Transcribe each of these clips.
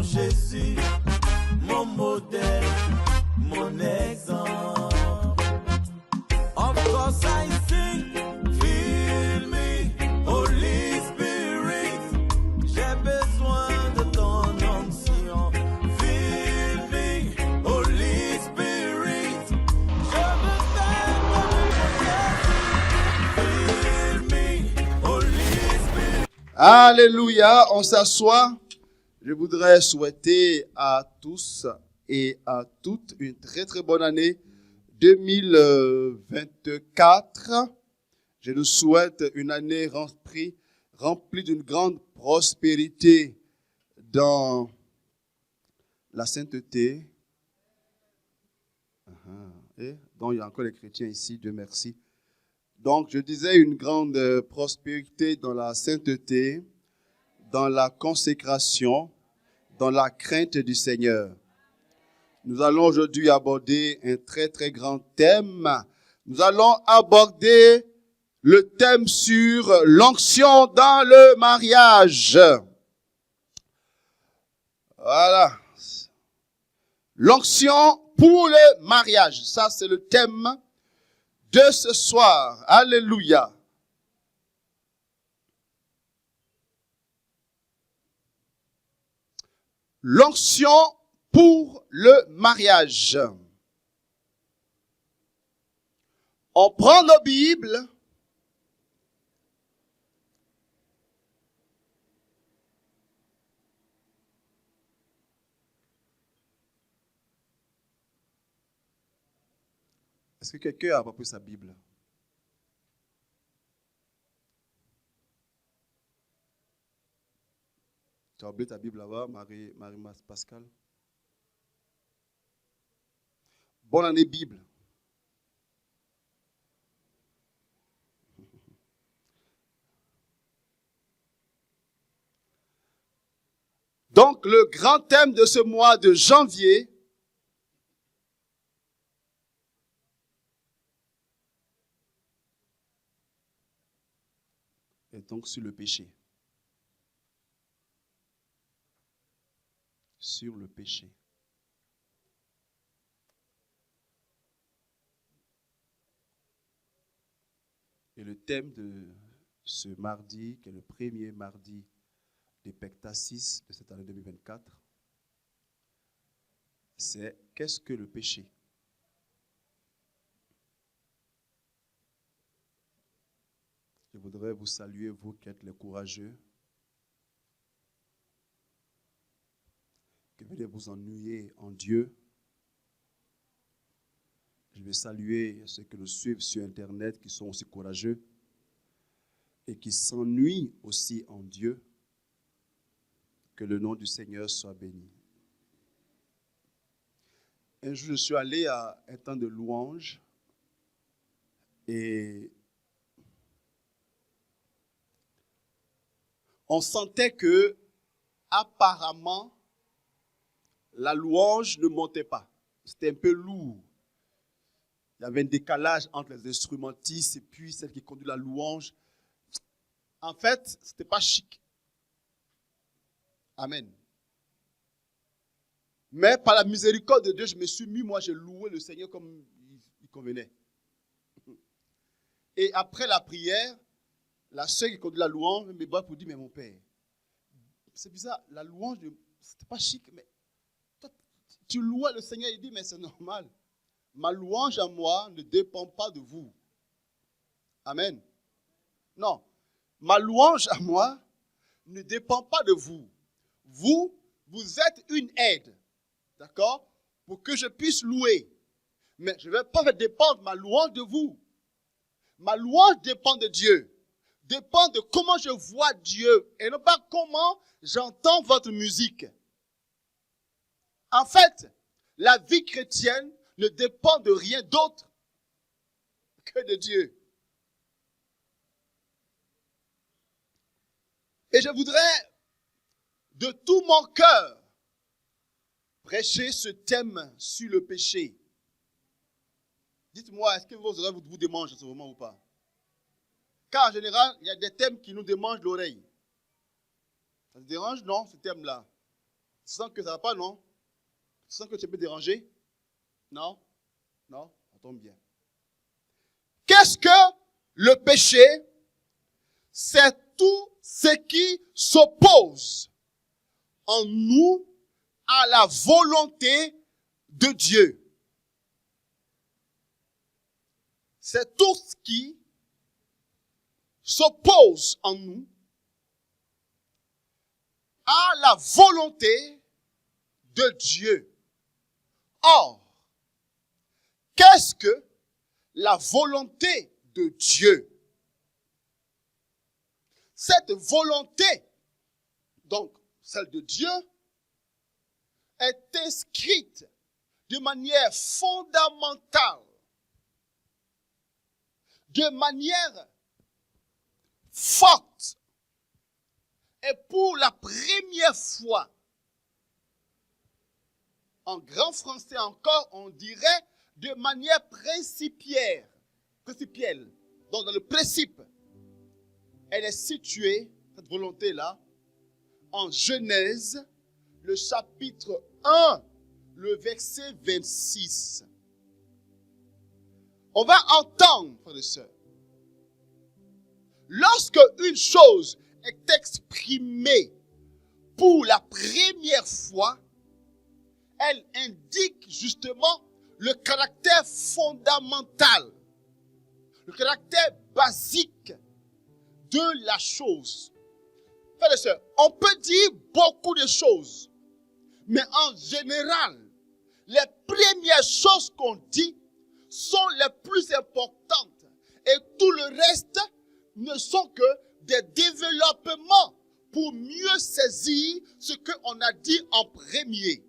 Jésus, mon modèle, mon exemple. Of course I sing, fill me, Holy Spirit. J'ai besoin de ton onction. Fill me, Holy Spirit. Je me fais comme Jésus. Fill me, Holy Spirit. Alléluia, on s'assoit. Je voudrais souhaiter à tous et à toutes une très très bonne année 2024. Je nous souhaite une année remplie d'une grande prospérité dans la sainteté. Et donc il y a encore les chrétiens ici, Dieu merci. Donc je disais une grande prospérité dans la sainteté, dans la consécration, dans la crainte du Seigneur. Nous allons aujourd'hui aborder un très très grand thème. Nous allons aborder le thème sur l'onction dans le mariage. Voilà. L'onction pour le mariage. Ça, c'est le thème de ce soir. Alléluia. L'onction pour le mariage. On prend nos Bibles. Est-ce que quelqu'un a pas pris sa Bible? Tu as oublié ta Bible là-bas, Marie-Pascal? Bonne année Bible. Donc, le grand thème de ce mois de janvier est donc sur le péché. Sur le péché. Et le thème de ce mardi, qui est le premier mardi des Pectacis de cette année 2024, c'est qu'est-ce que le péché? Je voudrais vous saluer, vous qui êtes les courageux, qui venez vous ennuyer en Dieu. Je vais saluer ceux qui nous suivent sur Internet, qui sont aussi courageux et qui s'ennuient aussi en Dieu. Que le nom du Seigneur soit béni. Un jour, je suis allé à un temps de louange et on sentait que, apparemment, la louange ne montait pas. C'était un peu lourd. Il y avait un décalage entre les instrumentistes et puis celle qui conduit la louange. En fait, ce n'était pas chic. Amen. Mais par la miséricorde de Dieu, je me suis mis, moi j'ai loué le Seigneur comme il convenait. Et après la prière, la sœur qui conduit la louange me bat pour dire, mais mon père, c'est bizarre, la louange, c'était pas chic, mais toi, tu louais le Seigneur, il dit, mais c'est normal. Ma louange à moi ne dépend pas de vous. Amen. Non, ma louange à moi ne dépend pas de vous. Vous êtes une aide, d'accord, pour que je puisse louer. Mais je ne vais pas faire dépendre ma louange de vous. Ma louange dépend de Dieu. Dépend de comment je vois Dieu et non pas comment j'entends votre musique. En fait, la vie chrétienne ne dépend de rien d'autre que de Dieu. Et je voudrais de tout mon cœur prêcher ce thème sur le péché. Dites-moi, est-ce que vos oreilles vous démangent en ce moment ou pas? Car en général, il y a des thèmes qui nous démangent l'oreille. Ça te dérange? Non, ce thème-là. Tu sens que ça ne va pas, non? Tu sens que tu peux déranger? Non? Non? Ça tombe bien. Qu'est-ce que le péché? C'est tout ce qui s'oppose en nous à la volonté de Dieu. C'est tout ce qui s'oppose en nous à la volonté de Dieu. Or, qu'est-ce que la volonté de Dieu? Cette volonté, donc celle de Dieu, est inscrite de manière fondamentale, de manière forte. Et pour la première fois, en grand français encore, on dirait de manière principielle. Donc dans le principe, elle est située, cette volonté-là, en Genèse, le chapitre 1, le verset 26. On va entendre, frères et sœurs, lorsque une chose est exprimée pour la première fois, elle indique justement le caractère fondamental, le caractère basique de la chose. Frères et sœurs, on peut dire beaucoup de choses, mais en général, les premières choses qu'on dit sont les plus importantes et tout le reste ne sont que des développements pour mieux saisir ce qu'on a dit en premier.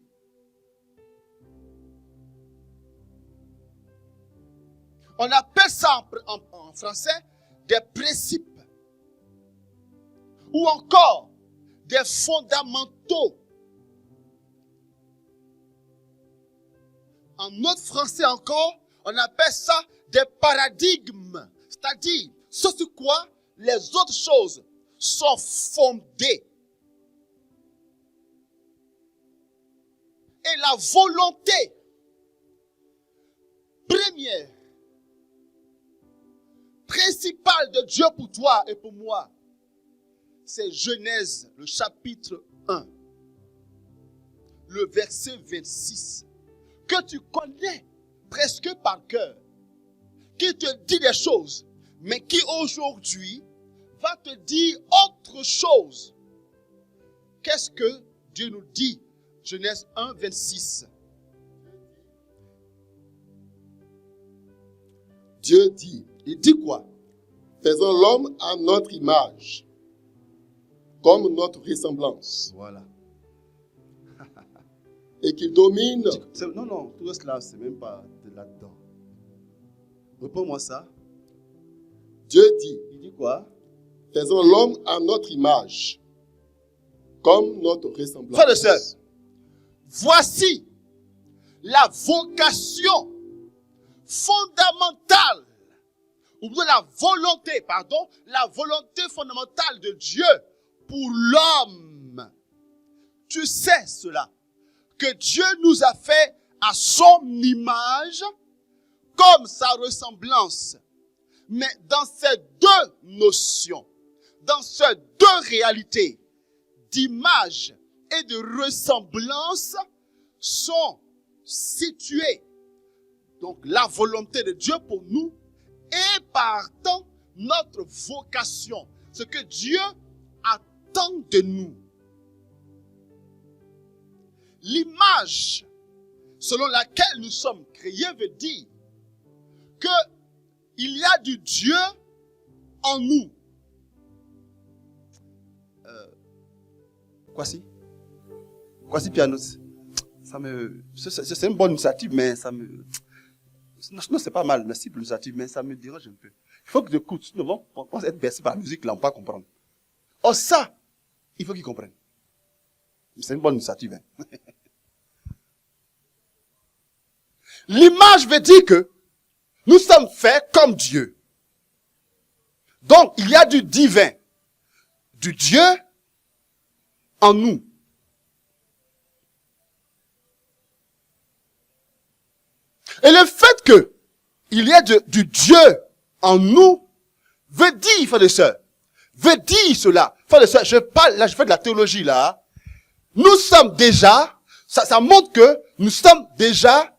On appelle ça en français des principes ou encore des fondamentaux. En notre français encore, on appelle ça des paradigmes, c'est-à-dire ce sur quoi les autres choses sont fondées. Et la volonté première, principale de Dieu pour toi et pour moi, c'est Genèse, le chapitre 1, le verset 26, que tu connais presque par cœur, qui te dit des choses, mais qui aujourd'hui va te dire autre chose. Qu'est-ce que Dieu nous dit? Genèse 1, 26. Dieu dit, Il dit quoi? faisons l'homme à notre image, comme notre ressemblance, Voilà. et qu'il domine. Non, tout cela, c'est même pas de là-dedans. Réponds-moi ça. Dieu dit, Il dit quoi? faisons l'homme à notre image, comme notre ressemblance. Frères et sœurs, voici la vocation fondamentale, ou bien la volonté fondamentale de Dieu pour l'homme. Tu sais cela, que Dieu nous a fait à son image, comme sa ressemblance. Mais dans ces deux notions, dans ces deux réalités d'image et de ressemblance sont situées. Donc la volonté de Dieu pour nous et partant notre vocation, ce que Dieu attend de nous. L'image selon laquelle nous sommes créés veut dire que il y a du Dieu en nous. Quoi si piano? C'est une bonne initiative, mais ça me... Non, c'est pas mal, merci pour l'initiative, mais ça me dérange un peu. Il faut que tu écoutes, sinon on pense être bercé par la musique, là, on ne va pas comprendre. Oh ça, il faut qu'ils comprennent. C'est une bonne initiative. Hein. L'image veut dire que nous sommes faits comme Dieu. Donc, il y a du divin, du Dieu en nous. Et le fait que il y a du Dieu en nous veut dire, frères et sœurs, veut dire cela. Frères et sœurs, je parle, là, je fais de la théologie, là. Nous sommes déjà, ça montre que nous sommes déjà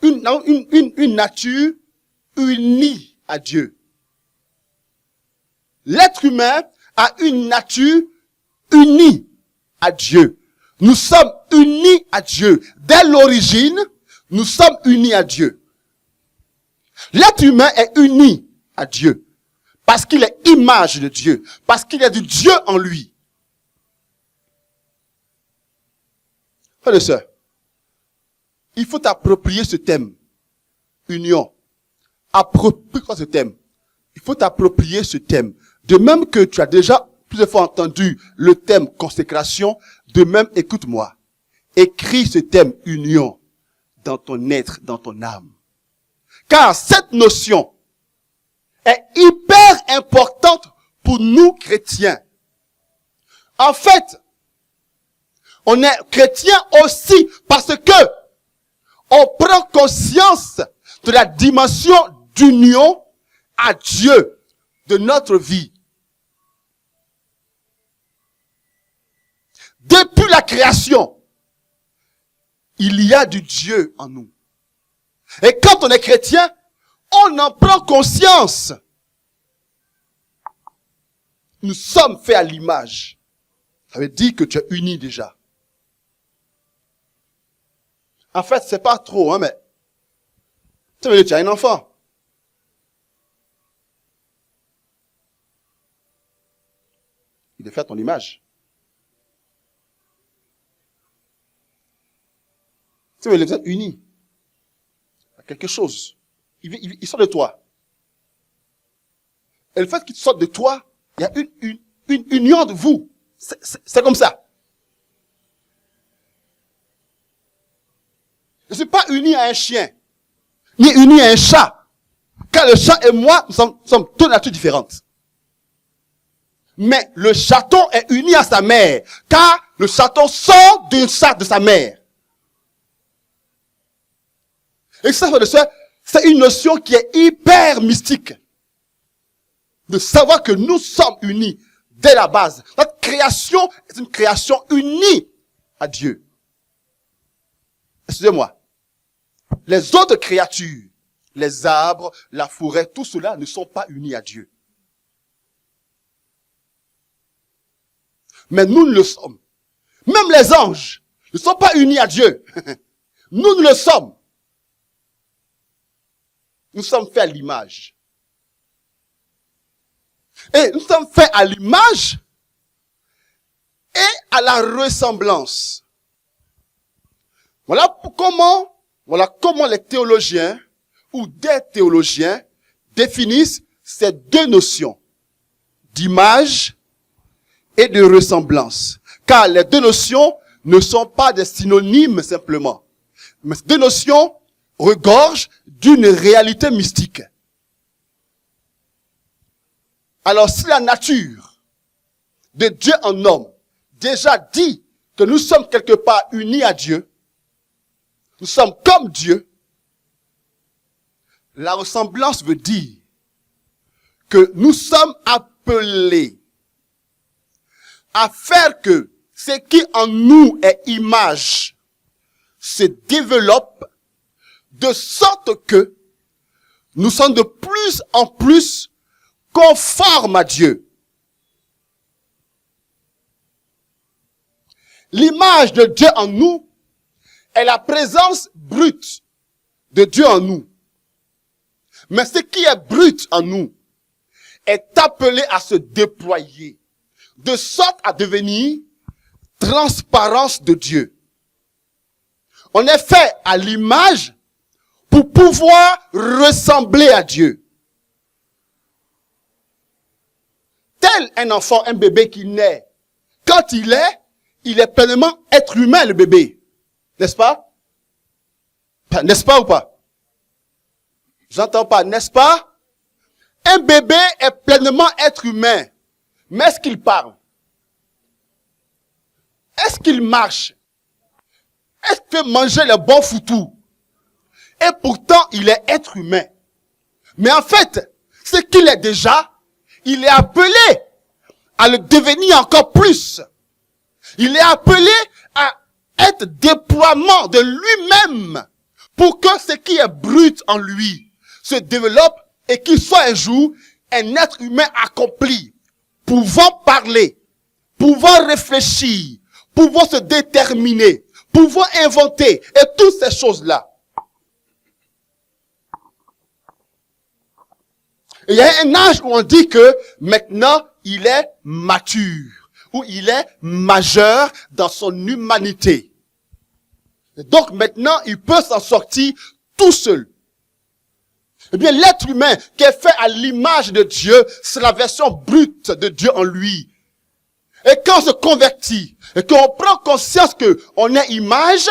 une nature unie à Dieu. L'être humain a une nature unie à Dieu. Nous sommes unis à Dieu. Dès l'origine, nous sommes unis à Dieu. L'être humain est uni à Dieu. Parce qu'il est image de Dieu. Parce qu'il y a du Dieu en lui. Frères et sœurs, il faut approprier ce thème. Union. Approprie ce thème. Il faut approprier ce thème. De même que tu as déjà plusieurs fois entendu le thème consécration, de même, écoute-moi. Écris ce thème union dans ton être, dans ton âme. Car cette notion est hyper importante pour nous chrétiens. En fait, on est chrétien aussi parce que on prend conscience de la dimension d'union à Dieu de notre vie. Depuis la création, il y a du Dieu en nous. Et quand on est chrétien, on en prend conscience. Nous sommes faits à l'image. Ça veut dire que tu es uni déjà. En fait, c'est pas trop, mais ça veut dire que tu as un enfant. Il est fait à ton image. Tu sais, vous êtes unis à quelque chose. Il sort de toi. Et le fait qu'il sorte de toi, il y a une union de vous. C'est comme ça. Je ne suis pas uni à un chien, ni uni à un chat. Car le chat et moi, nous sommes deux natures différentes. Mais le chaton est uni à sa mère, car le chaton sort d'une chatte de sa mère. Et ça, c'est une notion qui est hyper mystique. De savoir que nous sommes unis dès la base. Notre création est une création unie à Dieu. Excusez-moi. Les autres créatures, les arbres, la forêt, tout cela ne sont pas unis à Dieu. Mais nous le sommes. Même les anges ne sont pas unis à Dieu. Nous le sommes. Nous sommes faits à l'image. Et nous sommes faits à l'image et à la ressemblance. Voilà comment les théologiens ou des théologiens définissent ces deux notions d'image et de ressemblance. Car les deux notions ne sont pas des synonymes simplement. Mais ces deux notions regorgent d'une réalité mystique. Alors si la nature de Dieu en homme déjà dit que nous sommes quelque part unis à Dieu, nous sommes comme Dieu, la ressemblance veut dire que nous sommes appelés à faire que ce qui en nous est image se développe de sorte que nous sommes de plus en plus conformes à Dieu. L'image de Dieu en nous est la présence brute de Dieu en nous. Mais ce qui est brut en nous est appelé à se déployer de sorte à devenir transparence de Dieu. On est fait à l'image pour pouvoir ressembler à Dieu. Tel un enfant, un bébé qui naît, quand il est pleinement être humain, le bébé. N'est-ce pas? N'est-ce pas ou pas? J'entends pas, n'est-ce pas? Un bébé est pleinement être humain. Mais est-ce qu'il parle? Est-ce qu'il marche? Est-ce qu'il peut manger le bon foutou? et pourtant il est être humain. Mais en fait, ce qu'il est déjà, il est appelé à le devenir encore plus. Il est appelé à être déploiement de lui-même pour que ce qui est brut en lui se développe et qu'il soit un jour un être humain accompli, pouvant parler, pouvant réfléchir, pouvant se déterminer, pouvant inventer et toutes ces choses-là. Il y a un âge où on dit que maintenant il est mature, où il est majeur dans son humanité. Et donc maintenant il peut s'en sortir tout seul. Eh bien, l'être humain qui est fait à l'image de Dieu, c'est la version brute de Dieu en lui. Et quand on se convertit, et qu'on prend conscience qu'on est image,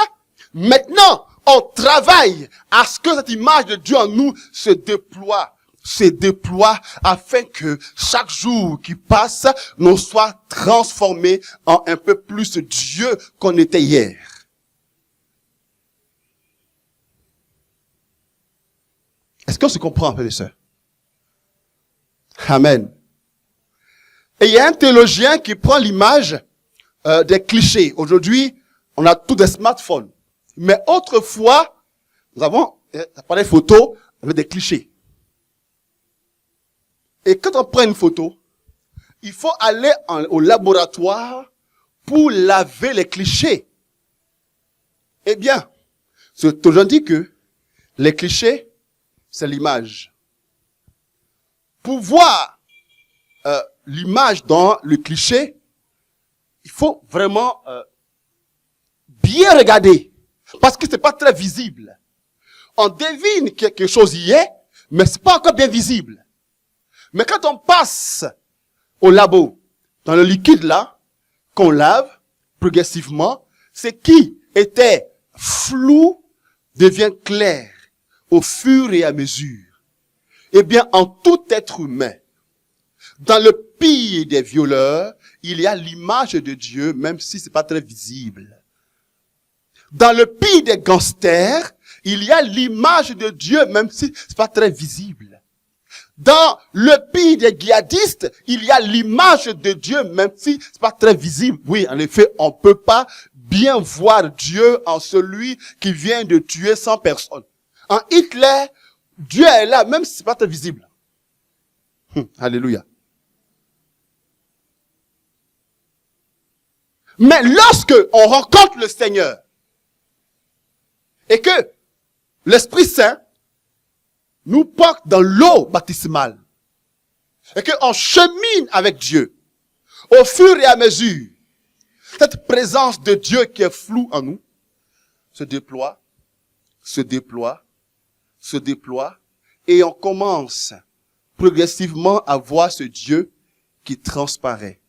maintenant, on travaille à ce que cette image de Dieu en nous se déploie afin que chaque jour qui passe, nous soit transformés en un peu plus Dieu qu'on était hier. Est-ce qu'on se comprend, frères et sœurs? Amen. Et il y a un théologien qui prend l'image des clichés. Aujourd'hui, on a tous des smartphones. Mais autrefois, nous avons des appareils photo avec des clichés. Et quand on prend une photo, il faut aller au laboratoire pour laver les clichés. Eh bien, ce théologien dit que les clichés, c'est l'image. Pour voir l'image dans le cliché, il faut vraiment bien regarder. Parce que c'est pas très visible. On devine que quelque chose y est, mais c'est pas encore bien visible. Mais quand on passe au labo, dans le liquide là, qu'on lave progressivement, ce qui était flou devient clair au fur et à mesure. Eh bien, en tout être humain, dans le pire des violeurs, il y a l'image de Dieu, même si c'est pas très visible. Dans le pire des gangsters, il y a l'image de Dieu, même si c'est pas très visible. Dans le pire des djihadistes, il y a l'image de Dieu, même si c'est pas très visible. Oui, en effet, on peut pas bien voir Dieu en celui qui vient de tuer 100 personnes. En Hitler, Dieu est là, même si c'est pas très visible. Alléluia. Mais lorsque on rencontre le Seigneur, et que l'Esprit Saint nous porte dans l'eau baptismale, et qu'on chemine avec Dieu, au fur et à mesure, cette présence de Dieu qui est floue en nous, se déploie, et on commence progressivement à voir ce Dieu qui transparaît.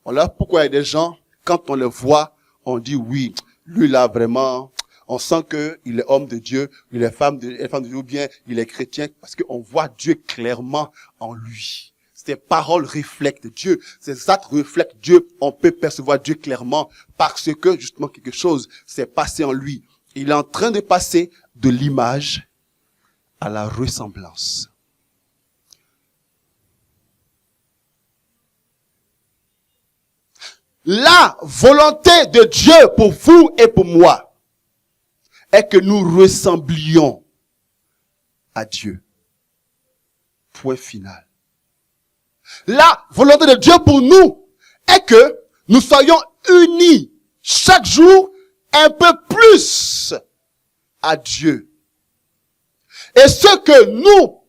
Voilà pourquoi il y a des gens, quand on le voit, on dit oui, lui là vraiment, on sent que il est homme de Dieu, il est femme de Dieu, ou bien il est chrétien, parce qu'on voit Dieu clairement en lui. Ses paroles reflètent Dieu, ses actes reflètent Dieu, on peut percevoir Dieu clairement, parce que justement quelque chose s'est passé en lui. Il est en train de passer de l'image à la ressemblance. La volonté de Dieu pour vous et pour moi est que nous ressemblions à Dieu. Point final. La volonté de Dieu pour nous est que nous soyons unis chaque jour un peu plus à Dieu. Et ce que nous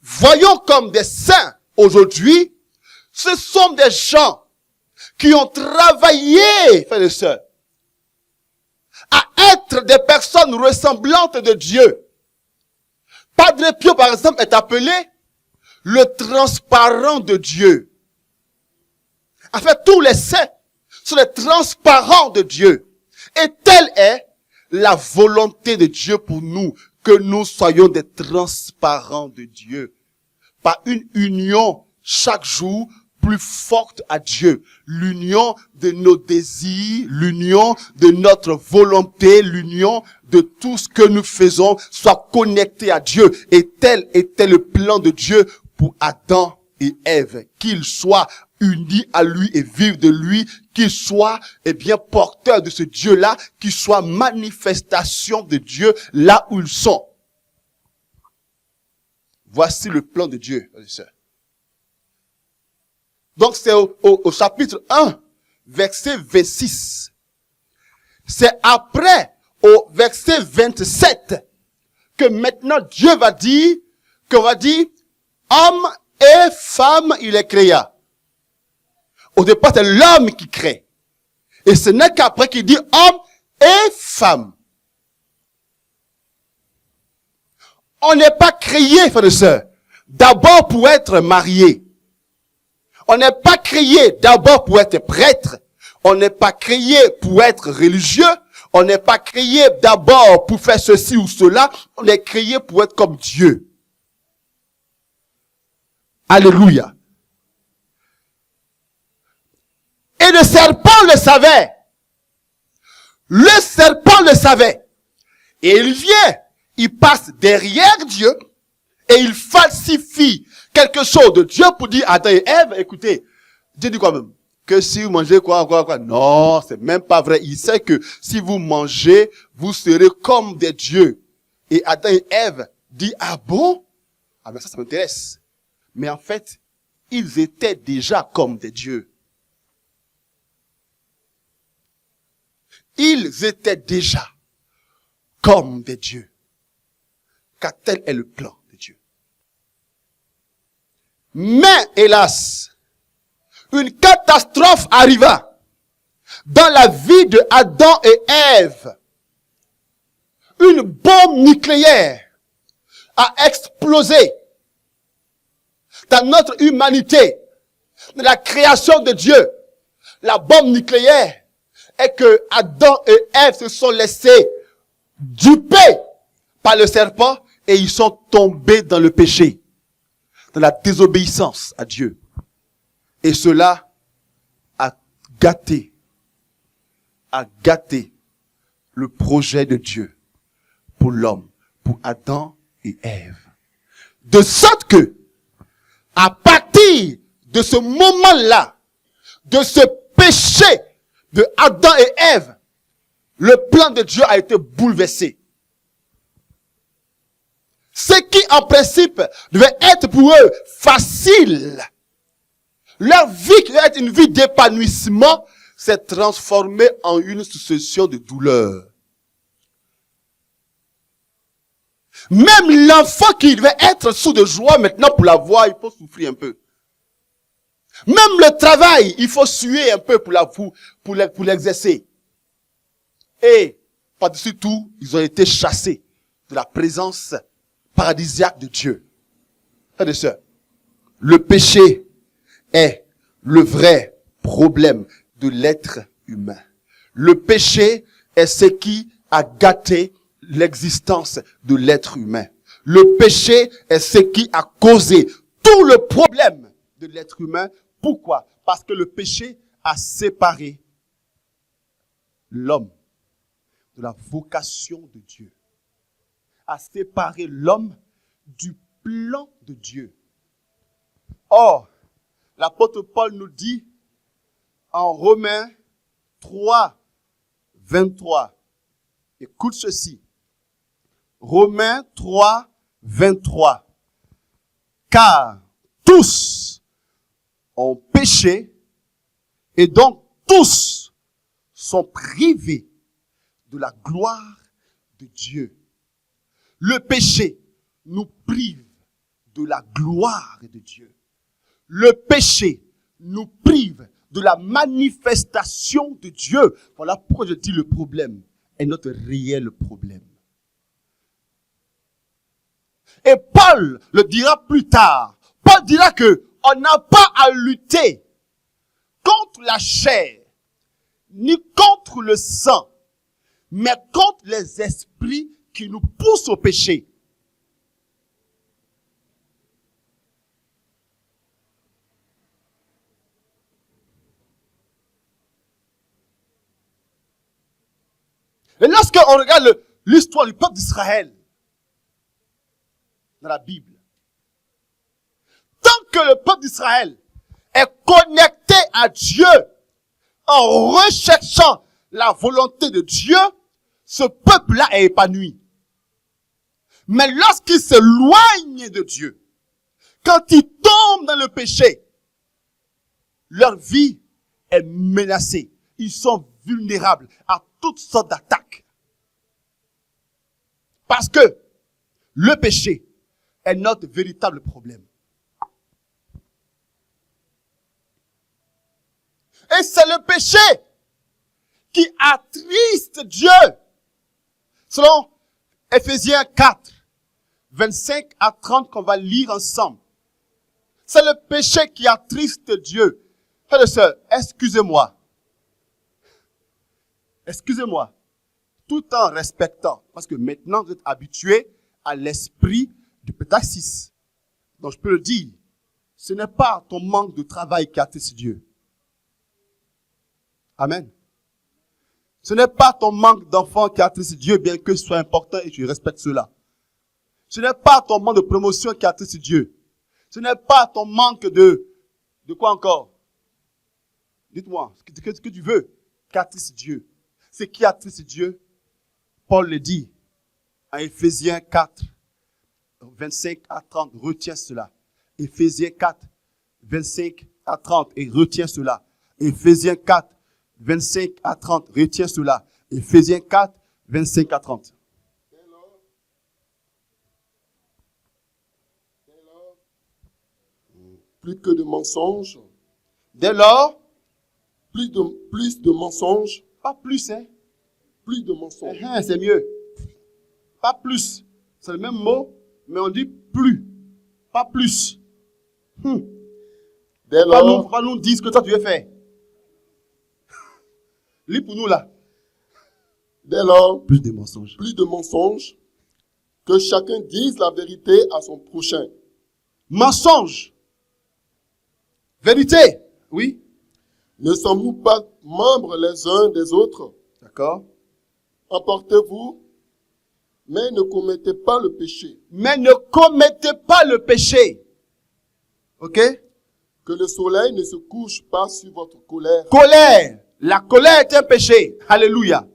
voyons comme des saints aujourd'hui, ce sont des gens qui ont travaillé, frères et sœurs, à être des personnes ressemblantes de Dieu. Padre Pio, par exemple, est appelé le transparent de Dieu. En fait, tous les saints sont les transparents de Dieu. Et telle est la volonté de Dieu pour nous, que nous soyons des transparents de Dieu. Par une union chaque jour plus forte à Dieu. L'union de nos désirs, l'union de notre volonté, l'union de tout ce que nous faisons soit connecté à Dieu. Et tel était le plan de Dieu pour Adam et Ève, qu'ils soient unis à lui et vivent de lui, qu'ils soient, porteurs de ce Dieu-là, qu'ils soient manifestation de Dieu là où ils sont. Voici le plan de Dieu, frères et sœurs. Donc c'est au chapitre 1, verset 26. C'est après, au verset 27, que maintenant Dieu va dire, homme et femme, il les créa. Au départ, c'est l'homme qui crée. Et ce n'est qu'après qu'il dit homme et femme. On n'est pas créé, frères et sœurs, d'abord pour être marié. On n'est pas créé d'abord pour être prêtre. On n'est pas créé pour être religieux. On n'est pas créé d'abord pour faire ceci ou cela. On est créé pour être comme Dieu. Alléluia. Et le serpent le savait. Le serpent le savait. Et il vient, il passe derrière Dieu et il falsifie quelque chose de Dieu pour dire, Adam et Ève, écoutez, Dieu dit quoi même? Que si vous mangez quoi. Non, c'est même pas vrai. Il sait que si vous mangez, vous serez comme des dieux. Et Adam et Ève dit, ah bon? Ah ben ça m'intéresse. Mais en fait, ils étaient déjà comme des dieux. Ils étaient déjà comme des dieux. Car tel est le plan de Dieu. Mais, hélas, une catastrophe arriva dans la vie de Adam et Ève. Une bombe nucléaire a explosé dans notre humanité, dans la création de Dieu. La bombe nucléaire est que Adam et Ève se sont laissés duper par le serpent et ils sont tombés dans le péché, dans la désobéissance à Dieu. Et cela a gâté le projet de Dieu pour l'homme, pour Adam et Ève. De sorte que, à partir de ce moment-là, de ce péché de Adam et Ève, le plan de Dieu a été bouleversé. Ce qui, en principe, devait être pour eux facile, leur vie qui devait être une vie d'épanouissement, s'est transformée en une succession de douleurs. Même l'enfant qui devait être sous de joie maintenant pour l'avoir, il faut souffrir un peu. Même le travail, il faut suer un peu pour l'exercer. Et, par-dessus tout, ils ont été chassés de la présence paradisiaque de Dieu. Frères et sœurs, le péché est le vrai problème de l'être humain. Le péché est ce qui a gâté l'existence de l'être humain. Le péché est ce qui a causé tout le problème de l'être humain. Pourquoi? Parce que le péché a séparé l'homme de la vocation de Dieu. A séparé l'homme du plan de Dieu. Or, l'apôtre Paul nous dit en Romains 3, 23. Écoute ceci. Romains 3, 23. Car tous ont péché et donc tous sont privés de la gloire de Dieu. Le péché nous prive de la gloire de Dieu. Le péché nous prive de la manifestation de Dieu. Voilà pourquoi je dis le problème est notre réel problème. Et Paul le dira plus tard. Paul dira que on n'a pas à lutter contre la chair, ni contre le sang, mais contre les esprits qui nous poussent au péché. Et lorsqu'on regarde l'histoire du peuple d'Israël dans la Bible, tant que le peuple d'Israël est connecté à Dieu en recherchant la volonté de Dieu, ce peuple-là est épanoui. Mais lorsqu'il s'éloigne de Dieu, quand ils tombent dans le péché, leur vie est menacée. Ils sont vulnérables à toutes sortes d'attaques. Parce que le péché est notre véritable problème. Et c'est le péché qui attriste Dieu. Selon Ephésiens 4, 25 à 30 qu'on va lire ensemble. C'est le péché qui attriste Dieu. Frères et sœurs, excusez-moi. Excusez-moi. Tout en respectant. Parce que maintenant, vous êtes habitués à l'esprit du pétaxis. Donc, je peux le dire. Ce n'est pas ton manque de travail qui attriste Dieu. Amen. Ce n'est pas ton manque d'enfants qui attriste Dieu, bien que ce soit important et tu respectes cela. Ce n'est pas ton manque de promotion qui attriste Dieu. Ce n'est pas ton manque de quoi encore? Dites-moi, ce que tu veux, qui attriste Dieu. Ce qui attriste Dieu, Paul le dit en Ephésiens 4, 25 à 30, retiens cela. Ephésiens 4, 25 à 30, et retiens cela. Ephésiens 4, 25 à 30, retiens cela. Ephésiens 4, 25 à 30. Plus que de mensonges. Dès lors, Plus de mensonges. pas plus, hein. Plus de mensonges. C'est mieux. Pas plus. C'est le même mot, mais on dit plus. Pas plus. Dès lors, Pourquoi nous dire ce que toi tu veux faire? Lis pour nous là. dès lors, Plus de mensonges. plus de mensonges. Que chacun dise la vérité à son prochain. Mensonge. Vérité. Oui. Ne sommes-nous pas membres les uns des autres? D'accord. Emportez-vous, mais ne commettez pas le péché. Mais ne commettez pas le péché. Ok? Que le soleil ne se couche pas sur votre colère. Colère. La colère est un péché. Alléluia.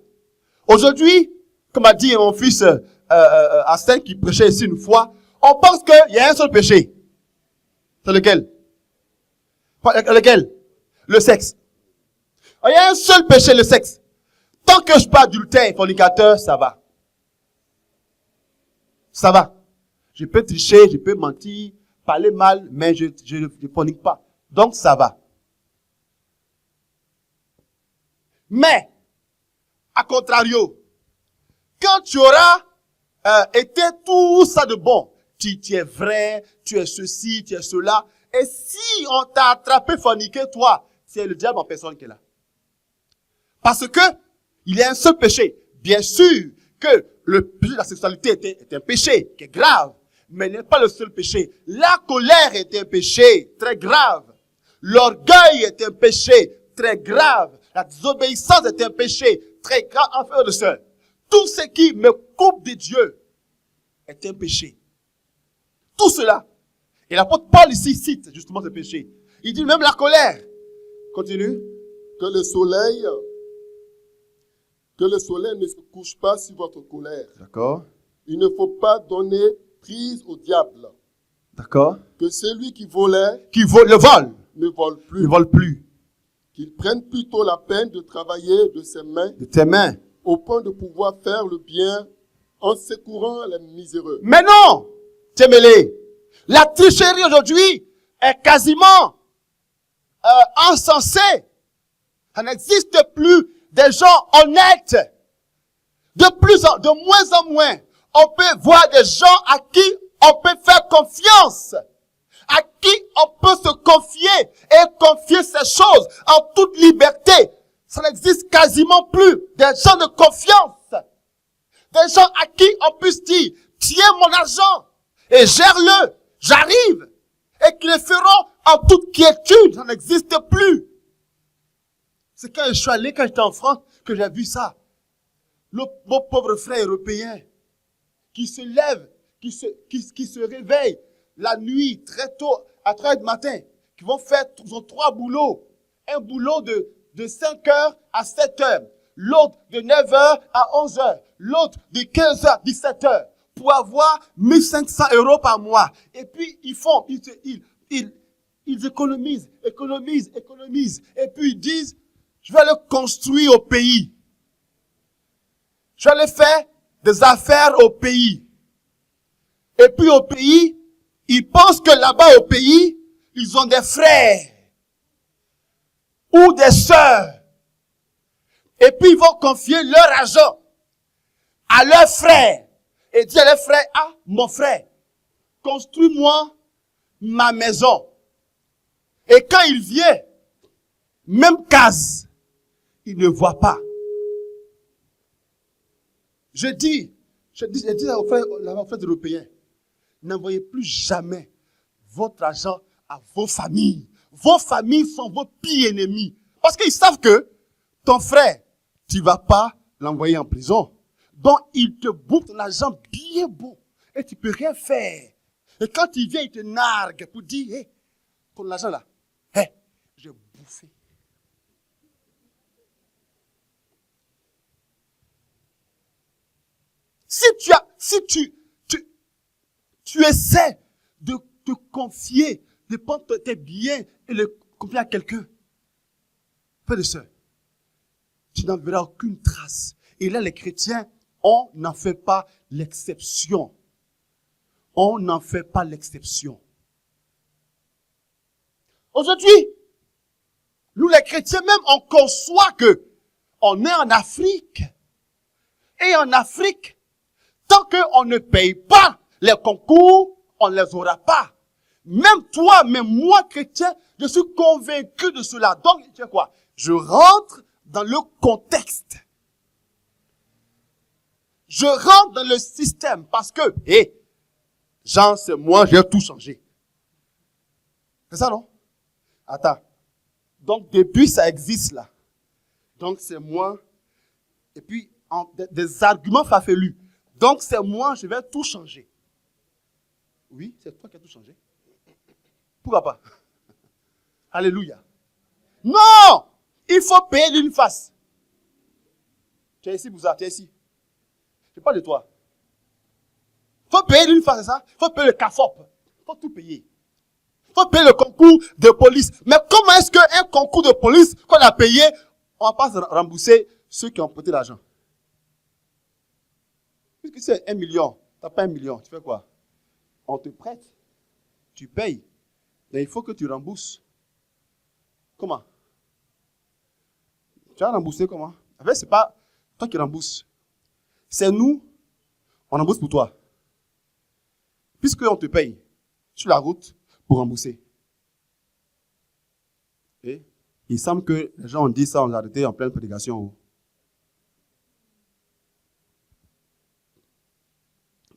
Aujourd'hui, comme a dit mon fils Astin qui prêchait ici une fois, on pense qu'il y a un seul péché. C'est lequel? Lequel? Le sexe. Il y a un seul péché, le sexe. Tant que je suis pas adultère et fornicateur, ça va. Ça va. Je peux tricher, je peux mentir, parler mal, mais je ne fornique pas. Donc ça va. Mais, à contrario, quand tu auras été tout ça de bon, tu es vrai, tu es ceci, tu es cela, et si on t'a attrapé forniqué, toi, c'est le diable en personne qui est là. Parce que il y a un seul péché. Bien sûr que le péché de la sexualité est un péché qui est grave, mais il n'est pas le seul péché. La colère est un péché très grave. L'orgueil est un péché très grave. La désobéissance est un péché très grave. Frères et sœurs, tout ce qui me coupe de Dieu est un péché. Tout cela. Et l'apôtre Paul ici cite justement ce péché. Il dit même la colère. Continue. Que le soleil ne se couche pas sur votre colère. D'accord. Il ne faut pas donner prise au diable. D'accord. Que celui qui volait Le vol. ne vole plus. Ne vole plus. Qu'il prenne plutôt la peine de travailler de ses mains De tes mains. au point de pouvoir faire le bien en secourant les miséreux. Mais non, tu es mêlé. La tricherie aujourd'hui est quasiment insensée. Ça n'existe plus des gens honnêtes. De moins en moins, on peut voir des gens à qui on peut faire confiance, à qui on peut se confier et confier ces choses en toute liberté. Ça n'existe quasiment plus. Des gens de confiance. Des gens à qui on puisse dire, tiens mon argent et gère-le, j'arrive. Et qui le feront en toute quiétude. Ça n'existe plus. C'est quand je suis allé, quand j'étais en France, que j'ai vu ça. Vos pauvres frères européens qui se lèvent, qui se réveillent la nuit très tôt, à 3 heures du matin, qui vont faire, ils ont 3 boulots. Un boulot de 5 heures à 7 heures, l'autre de 9 heures à 11 heures, l'autre de 15 heures à 17 heures, pour avoir 1500 € par mois. Et puis, ils économisent. Et puis, ils disent, je vais aller construire au pays. Je vais aller faire des affaires au pays. Et puis, au pays, ils pensent que là-bas, au pays, ils ont des frères ou des sœurs. Et puis, ils vont confier leur argent à leurs frères. Et dire à leurs frères, ah, mon frère, construis-moi ma maison. Et quand il vient, même case, il ne voit pas. Je dis aux frères européens, n'envoyez plus jamais votre argent à vos familles. Vos familles sont vos pires ennemis. Parce qu'ils savent que ton frère, tu ne vas pas l'envoyer en prison. Donc, il te bouffe ton argent bien beau. Et tu ne peux rien faire. Et quand il vient, il te nargue pour dire, hey, ton argent là, hey, j'ai bouffé. Si tu essaies de te confier, de prendre tes biens et les confier à quelqu'un, frère et sœur, tu n'en verras aucune trace. Et là, les chrétiens, on n'en fait pas l'exception. On n'en fait pas l'exception. Aujourd'hui, nous les chrétiens même, on conçoit que on est en Afrique. Et en Afrique, tant qu'on ne paye pas les concours, on ne les aura pas. Même toi, même moi, chrétien, je suis convaincu de cela. Donc, tu sais quoi? Je rentre dans le contexte. Je rentre dans le système parce que, Jean, c'est moi, j'ai tout changé. C'est ça, non? Attends. Donc, depuis, ça existe là. Donc, c'est moi. Et puis, des arguments farfelus. Donc, c'est moi, je vais tout changer. Oui, c'est toi qui as tout changé. Pourquoi pas? Alléluia. Non! Il faut payer d'une face. Tu es ici, Bouza, tu es ici. Je parle de toi. Il faut payer d'une face, c'est ça? Il faut payer le CAFOP. Il faut tout payer. Il faut payer le concours de police. Mais comment est-ce qu'un concours de police qu'on a payé, on va pas rembourser ceux qui ont prêté l'argent? Puisque c'est 1 million, tu n'as pas 1 million, tu fais quoi? On te prête, tu payes, mais il faut que tu rembourses. Comment? Tu vas rembourser comment? En fait, ce n'est pas toi qui rembourses. C'est nous, on rembourse pour toi. Puisqu'on te paye sur la route pour rembourser. Et il semble que les gens ont dit ça, on l'a arrêté en pleine prédication.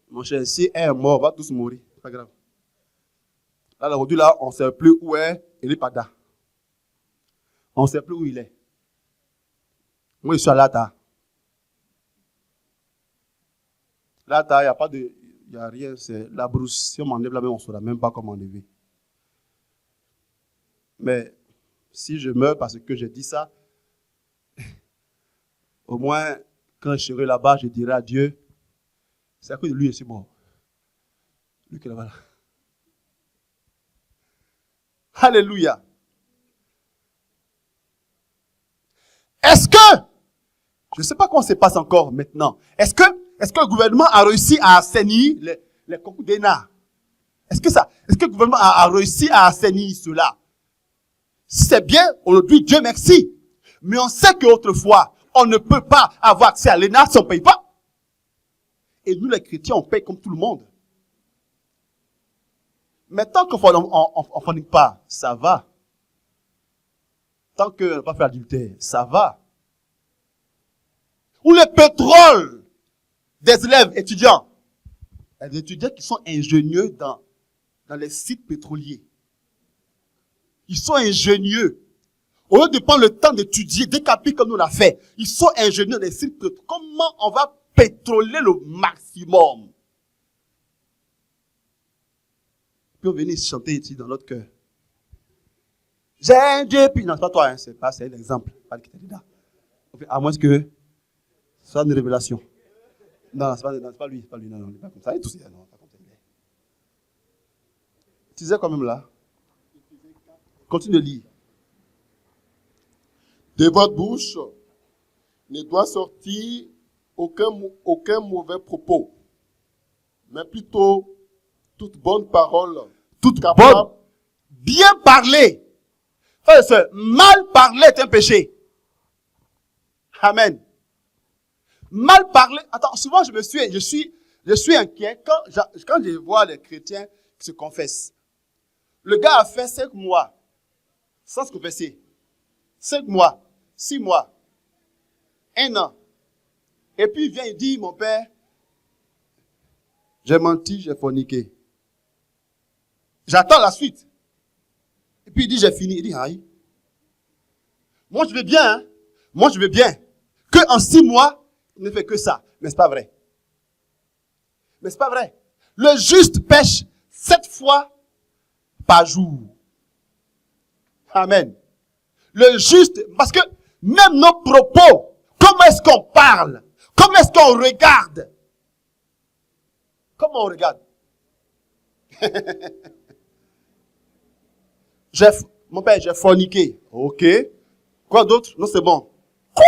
Mon cher, si un est mort, on va tous mourir. C'est pas grave. Là, aujourd'hui, là, on ne sait plus où est Elipada. On ne sait plus où il est. Moi, je suis à Lata. Lata, il n'y a rien. C'est la brousse. Si on m'enlève là-bas, on ne saura même pas comment enlever. Mais si je meurs parce que j'ai dit ça, au moins, quand je serai là-bas, je dirai à Dieu, c'est à cause de lui, je suis mort. Lui qui est là-bas. Alléluia. Est-ce que, je ne sais pas comment ça se passe encore maintenant, est-ce que le gouvernement a réussi à assainir les concours d'ENA? Est-ce que le gouvernement a réussi à assainir cela? Si c'est bien, on le dit Dieu merci. Mais on sait qu'autrefois, on ne peut pas avoir accès à l'ENA si on ne paye pas. Et nous, les chrétiens, on paye comme tout le monde. Mais tant qu'on ne fornique pas, ça va. Tant qu'on n'a pas fait adultère, ça va. Ou le pétrole des élèves étudiants. Les étudiants qui sont ingénieux dans les sites pétroliers. Ils sont ingénieux. Au lieu de prendre le temps d'étudier, décaper comme nous on a fait, ils sont ingénieurs des sites. Comment on va pétroler le maximum? Puis on venait chanter ici dans notre cœur. J'ai un Dieu, puis non, c'est pas toi, hein, c'est un exemple. Pas le candidat. À moins que ce soit une révélation. Non, c'est pas lui, non, il n'est pas comme ça. Il est tout ça, non, pas comme ça. Tu disais quand même là. Continue de lire. De votre bouche ne doit sortir aucun mauvais propos, mais plutôt toute bonne parole, Toute capable, bonne. Bien parler. Frère et sœur, mal parler est un péché. Amen. Mal parler. Attends, souvent je suis inquiet quand je vois les chrétiens qui se confessent. Le gars a fait 5 mois sans se confesser. 5 mois, 6 mois, 1 an. Et puis il vient, il dit, mon père, j'ai menti, j'ai forniqué. J'attends la suite. Et puis il dit, j'ai fini. Il dit, aïe. Moi je veux bien, hein. Moi je veux bien. Que en 6 mois, il ne fait que ça. Mais c'est pas vrai. Mais c'est pas vrai. Le juste pêche 7 fois par jour. Amen. Le juste, parce que même nos propos, comment est-ce qu'on parle? Comment est-ce qu'on regarde? Comment on regarde? Mon père, j'ai forniqué. Ok. Quoi d'autre? Non, c'est bon. Quoi?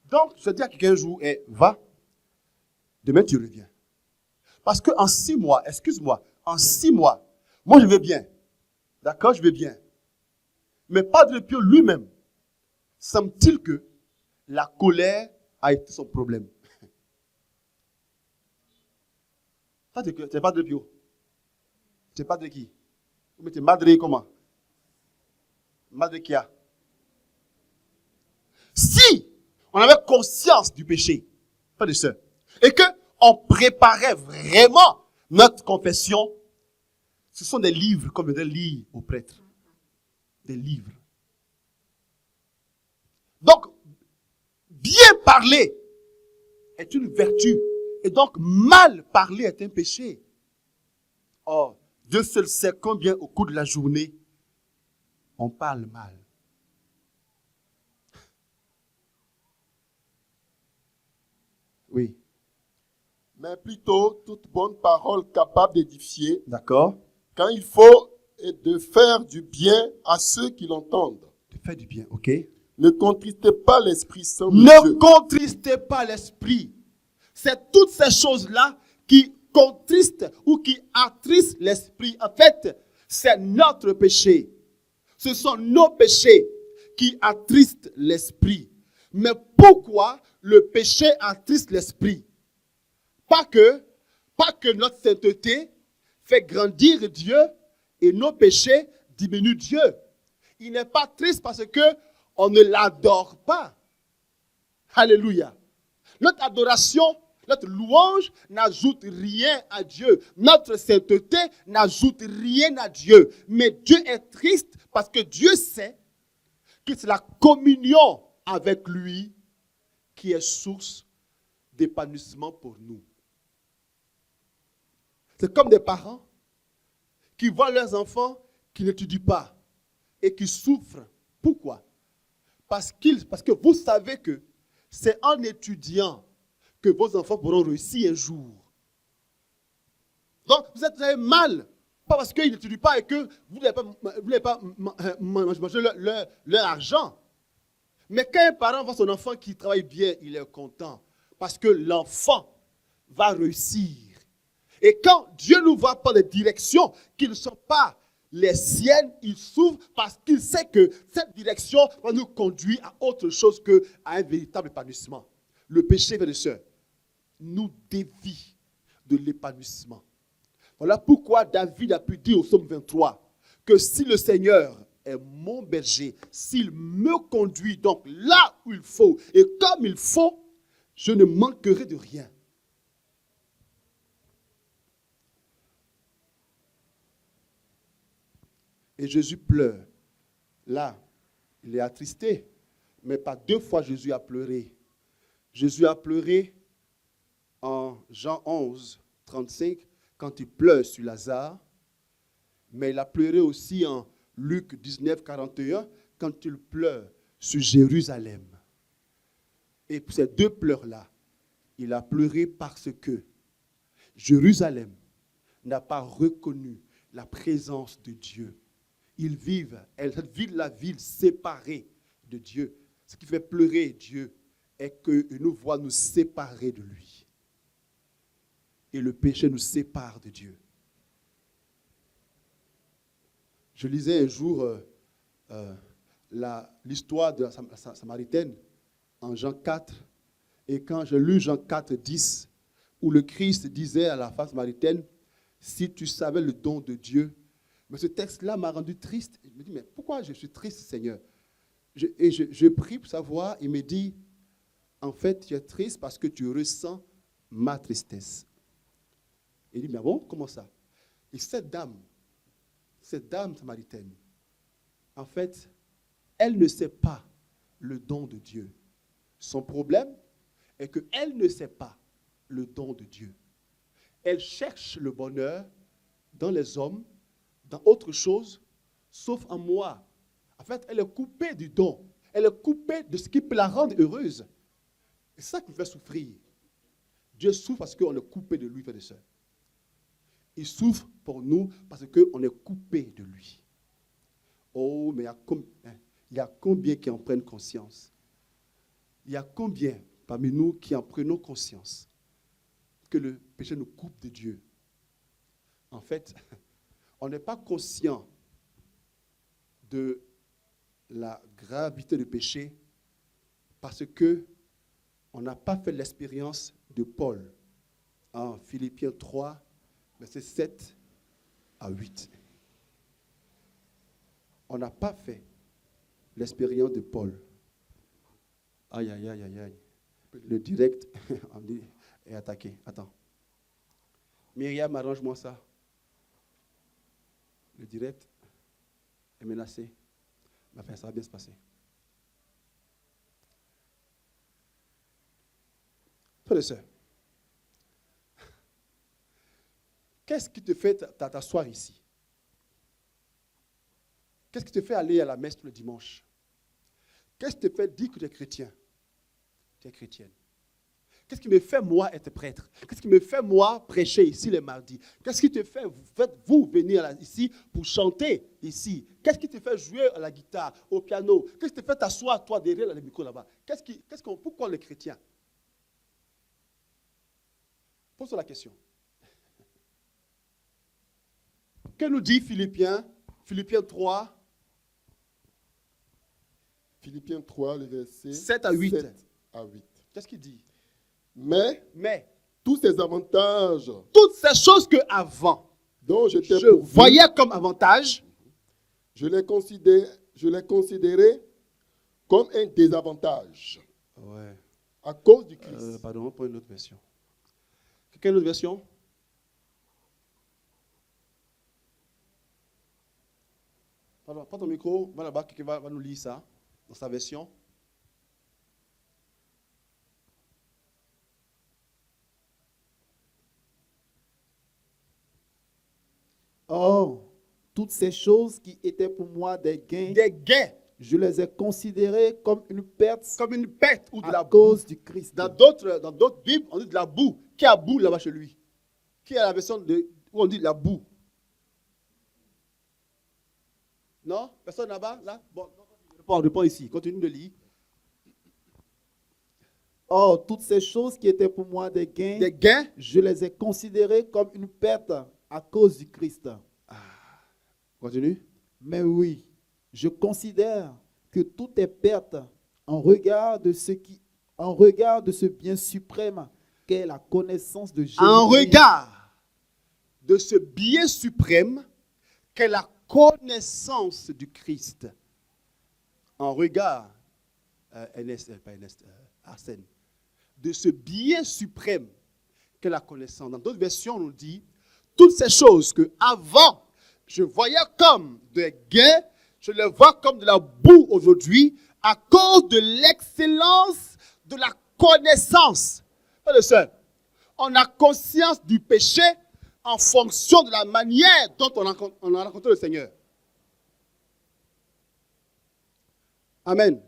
Donc, je dis à quelqu'un un jour, va. Demain, tu reviens. Parce qu'en 6 mois, excuse-moi, en 6 mois, moi je vais bien. D'accord, je vais bien. Mais Padre Pio lui-même, semble-t-il que la colère a été son problème. Tu n'es pas de Pio. Tu n'es pas de qui? Mais tu es Madre comment? Madre qui a? Si on avait conscience du péché, frères et sœurs, et qu'on préparait vraiment notre confession, ce sont des livres qu'on venait lire aux prêtres. Des livres. Donc, bien parler est une vertu. Et donc, mal parler est un péché. Or, Dieu seul sait combien au cours de la journée, on parle mal. Oui. mais plutôt toute bonne parole capable d'édifier, D'accord? quand il faut, et de faire du bien à ceux qui l'entendent. De faire du bien, ok? Ne contristez pas l'Esprit Saint de Ne Dieu. contristez pas l'esprit. C'est toutes ces choses-là qui contristent ou qui attristent l'esprit. En fait, c'est notre péché. Ce sont nos péchés qui attristent l'esprit. Mais pourquoi le péché attriste l'esprit? Pas que notre sainteté fait grandir Dieu et nos péchés diminuent Dieu. Il n'est pas triste parce que on ne l'adore pas. Alléluia. Notre adoration, notre louange n'ajoute rien à Dieu. Notre sainteté n'ajoute rien à Dieu. Mais Dieu est triste parce que Dieu sait que c'est la communion avec lui qui est source d'épanouissement pour nous. C'est comme des parents qui voient leurs enfants qui n'étudient pas et qui souffrent. Pourquoi? Parce que vous savez que c'est en étudiant que vos enfants pourront réussir un jour. Donc, vous avez mal. Pas parce qu'ils n'étudient pas et que vous n'allez pas manger leur argent. Mais quand un parent voit son enfant qui travaille bien, il est content. Parce que l'enfant va réussir. Et quand Dieu nous voit par des directions qui ne sont pas les siennes, il s'ouvre parce qu'il sait que cette direction va nous conduire à autre chose qu'à un véritable épanouissement. Le péché, frères et sœurs, nous dévie de l'épanouissement. Voilà pourquoi David a pu dire au psaume 23 que si le Seigneur est mon berger, s'il me conduit donc là où il faut et comme il faut, je ne manquerai de rien. Et Jésus pleure Là, il est attristé. Mais pas 2 fois Jésus a pleuré. Jésus a pleuré en Jean 11, 35, quand il pleure sur Lazare. Mais il a pleuré aussi en Luc 19, 41, quand il pleure sur Jérusalem. Et pour ces 2 pleurs-là, il a pleuré parce que Jérusalem n'a pas reconnu la présence de Dieu. Ils vivent, la ville séparée de Dieu. Ce qui fait pleurer Dieu est qu'il nous voit nous séparer de lui. Et le péché nous sépare de Dieu. Je lisais un jour l'histoire de la Samaritaine en Jean 4. Et quand j'ai lu Jean 4, 10, où le Christ disait à la femme samaritaine, si tu savais le don de Dieu. Mais ce texte-là m'a rendu triste. Je me dis, mais pourquoi je suis triste, Seigneur? Je prie pour savoir. Il me dit, en fait, tu es triste parce que tu ressens ma tristesse. Il dit, mais bon, comment ça? Et cette dame samaritaine, en fait, elle ne sait pas le don de Dieu. Son problème est qu'elle ne sait pas le don de Dieu. Elle cherche le bonheur dans les hommes, dans autre chose, sauf en moi. En fait, elle est coupée du don. Elle est coupée de ce qui peut la rendre heureuse. Et c'est ça qui me fait souffrir. Dieu souffre parce qu'on est coupé de lui, frères et sœurs. Il souffre pour nous parce qu'on est coupé de lui. Oh, mais il y a combien qui en prennent conscience? Il y a combien parmi nous qui en prenons conscience que le péché nous coupe de Dieu? En fait, on n'est pas conscient de la gravité du péché parce qu'on n'a pas fait l'expérience de Paul en Philippiens 3, versets 7 à 8. On n'a pas fait l'expérience de Paul. Aïe, aïe, aïe, aïe, aïe. Le direct est attaqué. Attends. Myriam, arrange-moi ça. Le direct est menacé. Mais enfin, ça va bien se passer. Frères et sœurs, qu'est-ce qui te fait t'asseoir ici? Qu'est-ce qui te fait aller à la messe le dimanche? Qu'est-ce qui te fait dire que tu es chrétien? Tu es chrétienne. Qu'est-ce qui me fait, moi, être prêtre? Qu'est-ce qui me fait, moi, prêcher ici les mardis? Qu'est-ce qui te fait, vous venir ici pour chanter ici? Qu'est-ce qui te fait jouer à la guitare, au piano? Qu'est-ce qui te fait t'asseoir, toi, derrière le micro là-bas? Pourquoi les chrétiens? Pose la question. Que nous dit Philippiens 3? Philippiens 3, le verset 7 à 8. 7 à 8. Qu'est-ce qu'il dit? Mais tous ces avantages toutes ces choses que avant dont je voyais comme avantage, je les considérais comme un désavantage ouais. à cause du Christ. Pardon, on prend une autre version. Quelle autre version? Pardon, prends ton micro, va là-bas, quelqu'un va nous lire ça dans sa version. Or, toutes ces choses qui étaient pour moi des gains, je les ai considérées comme une perte ou de à la cause du Christ. Dans d'autres Bibles, on dit de la boue. Qui a boue là-bas chez lui? Qui a la version où on dit la boue? Non? Personne là-bas? Là? Bon, on répond ici. Continue de lire. Or, toutes ces choses qui étaient pour moi des gains, je les ai considérées comme une perte à cause du Christ. Continue. Mais oui, je considère que tout est perte en regard de ce bien suprême qu'est la connaissance de Jésus. En regard de ce bien suprême qu'est la connaissance du Christ. En regard, Arsène, de ce bien suprême qu'est la connaissance. Dans d'autres versions, on nous dit toutes ces choses que avant je voyais comme des gains, Je les vois comme de la boue aujourd'hui à cause de l'excellence de la connaissance. Frères et sœurs, on a conscience du péché en fonction de la manière dont on a rencontré le Seigneur. Amen.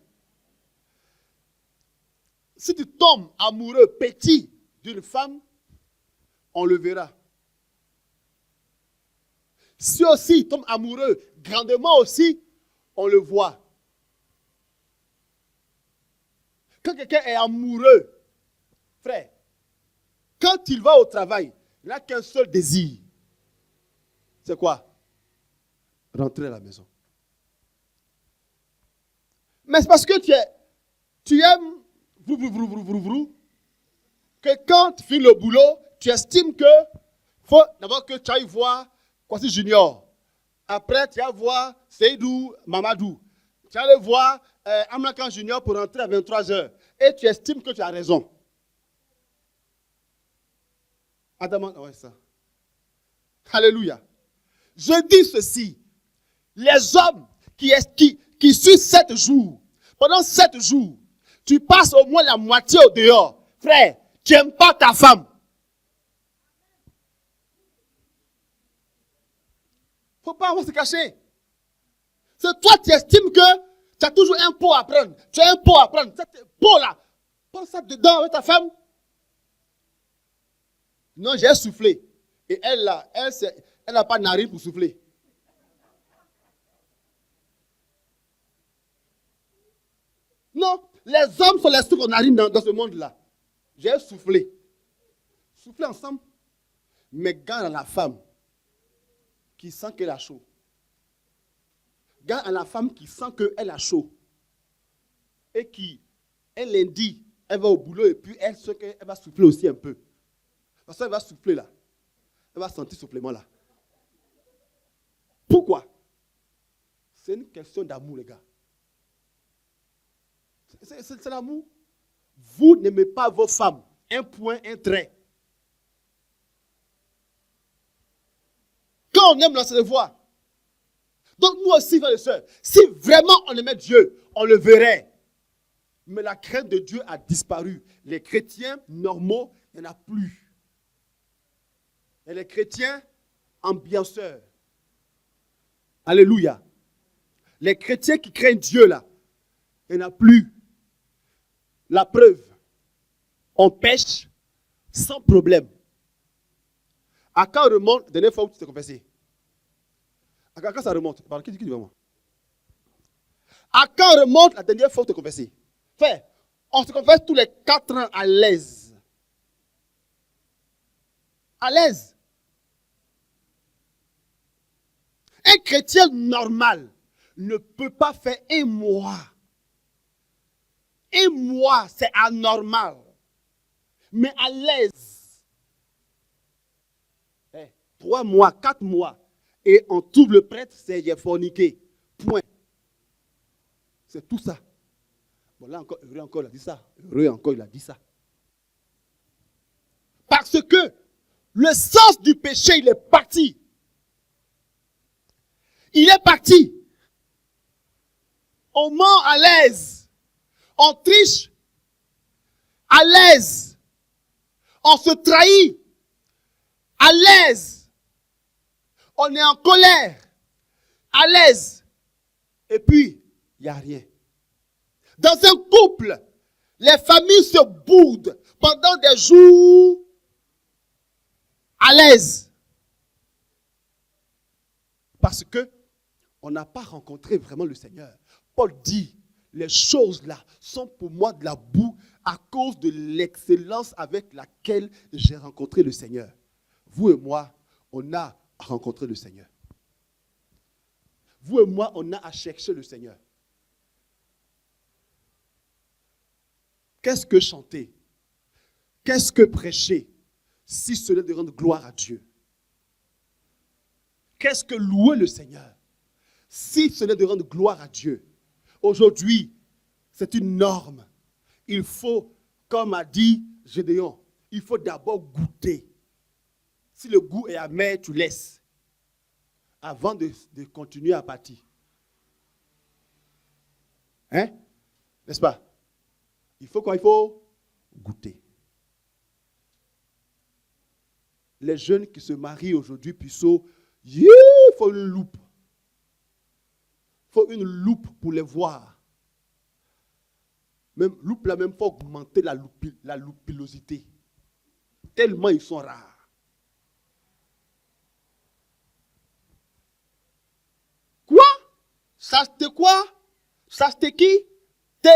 Si tu tombes amoureux, petit d'une femme, on le verra. Si aussi tu tombes amoureux grandement aussi, on le voit. Quand quelqu'un est amoureux, frère, quand il va au travail, il n'a qu'un seul désir. C'est quoi? Rentrer à la maison. Mais c'est parce que tu aimes que quand tu finis le boulot, tu estimes que faut d'abord que tu ailles voir Kwasi Junior. Après, tu vas voir Seydou Mamadou. Tu vas aller voir Amlakan Junior pour rentrer à 23h. Et tu estimes que tu as raison. Adam, ouais, ça. Alléluia. Je dis ceci. Les hommes qui suivent 7 jours, pendant 7 jours, tu passes au moins la moitié au dehors. Frère, tu n'aimes pas ta femme. Il ne faut pas avoir se cacher. C'est toi qui estimes que tu as toujours un pot à prendre. Tu as un pot à prendre. Cette pot-là, prends ça dedans avec ta femme. Non, j'ai soufflé. Et elle n'a pas de narine pour souffler. Non, les hommes sont les seuls qu'on narine dans ce monde-là. J'ai soufflé. Soufflé ensemble. Mais garde à la femme qui sent qu'elle a chaud. Garde à la femme qui sent qu'elle a chaud. Et qui, elle lundi, elle va au boulot et puis elle sait qu'elle va souffler aussi un peu. Parce qu'elle va souffler là. Elle va sentir soufflement là. Pourquoi? C'est une question d'amour, les gars. C'est l'amour. Vous n'aimez pas vos femmes. Un point, un trait. Quand on aime, on se le voit. Donc nous aussi, frères et sœurs, si vraiment on aimait Dieu, on le verrait. Mais la crainte de Dieu a disparu. Les chrétiens normaux, il n'y en a plus. Et les chrétiens ambianceurs. Alléluia. Les chrétiens qui craignent Dieu là, il n'y en a plus. La preuve, on pêche sans problème. À quand remonte la dernière fois où tu t'es confessé? À quand ça remonte? Par qui dit moi? À quand remonte la dernière fois où tu t'es confessé? Frère, on se confesse tous les 4 ans à l'aise. À l'aise. Un chrétien normal ne peut pas faire 1 mois. 1 mois, c'est anormal. Mais à l'aise. 3 mois, 4 mois. Et on trouve le prêtre, c'est j'ai forniqué. Point. C'est tout ça. Bon, là encore, heureux encore, il a dit ça. Heureux encore, il a dit ça. Parce que le sens du péché, il est parti. Il est parti. On ment à l'aise. On triche à l'aise. On se trahit à l'aise. On est en colère à l'aise. Et puis, il n'y a rien. Dans un couple, les familles se boudent pendant des jours à l'aise. Parce que on n'a pas rencontré vraiment le Seigneur. Paul dit, les choses là sont pour moi de la boue à cause de l'excellence avec laquelle j'ai rencontré le Seigneur. Vous et moi, on a rencontré le Seigneur. Vous et moi, on a à chercher le Seigneur. Qu'est-ce que chanter? Qu'est-ce que prêcher? Si ce n'est de rendre gloire à Dieu. Qu'est-ce que louer le Seigneur? Si ce n'est de rendre gloire à Dieu. Aujourd'hui, c'est une norme. Il faut, comme a dit Gédéon, il faut d'abord goûter. Si le goût est amer, tu laisses. Avant de continuer à partir. Hein? N'est-ce pas? Il faut quoi? Il faut goûter. Les jeunes qui se marient aujourd'hui, puisseaux, il faut une loupe. Il faut une loupe pour les voir. Même loupe là, même pour augmenter la loupilosité. Tellement ils sont rares. Quoi? Ça c'était quoi? Ça c'était qui? T.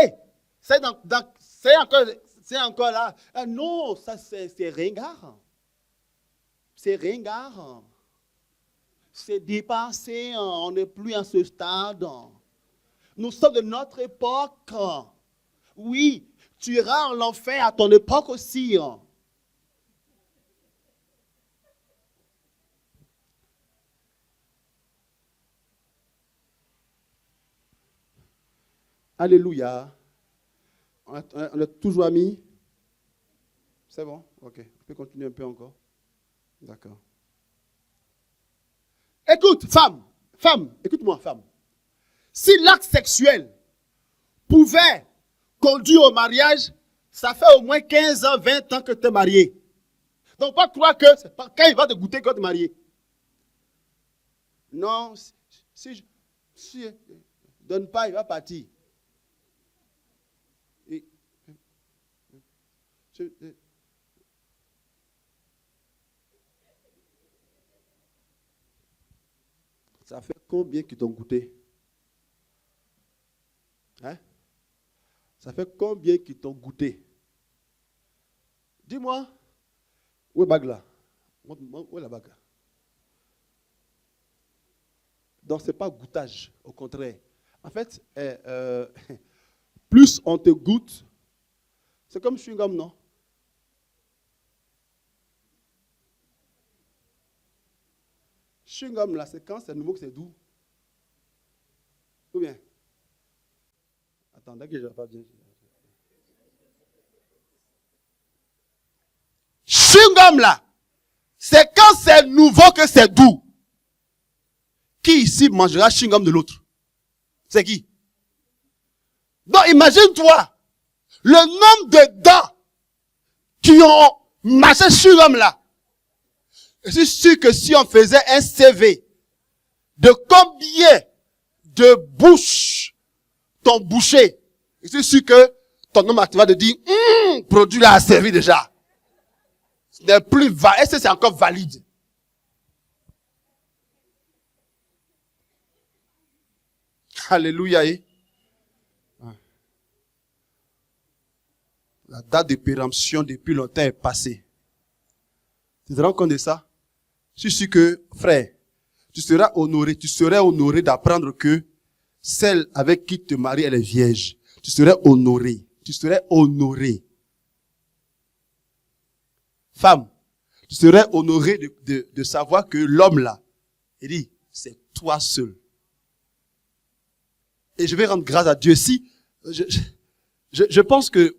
C'est encore là. Ah non, ça c'est ringard. C'est ringard. C'est dépassé. On n'est plus à ce stade. Nous sommes de notre époque. Oui, tu iras en l'enfer à ton époque aussi. Alléluia. On est toujours amis. C'est bon? Ok. On peut continuer un peu encore. D'accord. Écoute, femme, écoute-moi, femme. Si l'acte sexuel pouvait conduire au mariage, ça fait au moins 15 ans, 20 ans que tu es marié. Donc, pas croire que c'est pas quand il va te goûter quand tu es marié. Non, si je donne pas, il va partir. Ça fait combien qu'ils t'ont goûté? Hein? Ça fait combien qu'ils t'ont goûté? Dis-moi. Où est la bague là? Où est la bague? Donc, ce n'est pas goûtage, au contraire. En fait, plus on te goûte, c'est comme chewing-gum, non? Chewing-gum là, c'est quand c'est nouveau que c'est doux. Ou bien? Attendez que je ne vais pas bien. Chewing-gum là, c'est quand c'est nouveau que c'est doux. Qui ici mangera chewing-gum de l'autre? C'est qui? Donc imagine-toi le nombre de dents qui ont mâché chewing-gum là. Je suis sûr que si on faisait un CV de combien de bouches ton boucher, je suis sûr que ton homme va te dire, produit là a servi déjà. C'est plus est-ce que c'est encore valide? Alléluia. La date de péremption depuis longtemps est passée. Tu te rends compte de ça? Je suis sûr que, frère, tu serais honoré d'apprendre que celle avec qui tu te maries, elle est vierge. Tu serais honoré. Femme, tu serais honoré de savoir que l'homme là, il dit, c'est toi seul. Et je vais rendre grâce à Dieu. Si, je pense que,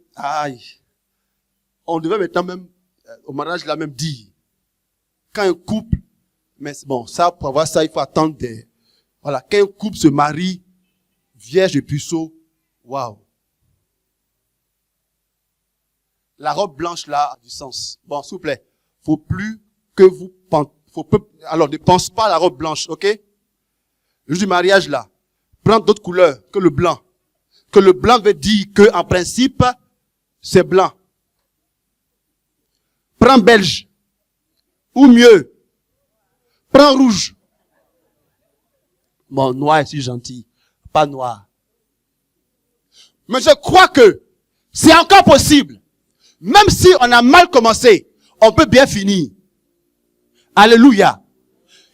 on devait maintenant même, au mariage là même dire, quand un couple, mais bon, ça, pour avoir ça, il faut attendre voilà, quand un couple se marie, vierge et puceau, waouh. La robe blanche là a du sens. Bon, s'il vous plaît, faut plus que vous alors ne pense pas à la robe blanche, ok? Le jour du mariage là, prends d'autres couleurs que le blanc. Que le blanc veut dire que, en principe, c'est blanc. Prends belge. Ou mieux, prends rouge. Bon, noir est si gentil. Pas noir. Mais je crois que c'est encore possible. Même si on a mal commencé, on peut bien finir. Alléluia.